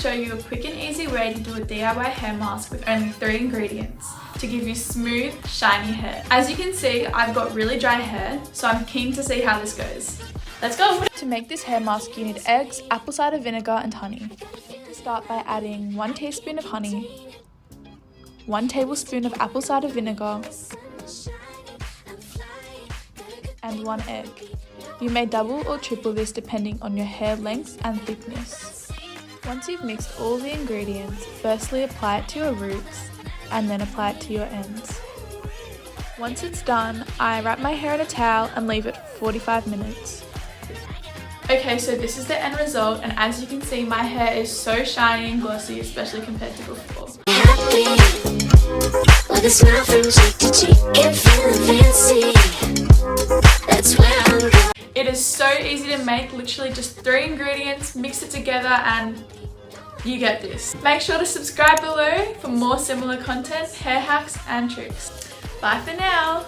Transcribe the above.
show you a quick and easy way to do a DIY hair mask with only 3 ingredients to give you smooth, shiny hair. As you can see, I've got really dry hair, so I'm keen to see how this goes. Let's go! To make this hair mask, you need eggs, apple cider vinegar and honey. Start by adding 1 teaspoon of honey, 1 tablespoon of apple cider vinegar, and 1 egg. You may double or triple this depending on your hair length and thickness. Once you've mixed all the ingredients, firstly apply it to your roots and then apply it to your ends. Once it's done, I wrap my hair in a towel and leave it for 45 minutes. Okay, so this is the end result, and as you can see, my hair is so shiny and glossy, especially compared to before. Happy, with a smile from cheek to cheek, and feeling fancy. That's where I'm going. It is so easy to make, literally just 3 ingredients, mix it together and you get this. Make sure to subscribe below for more similar content, hair hacks and tricks. Bye for now!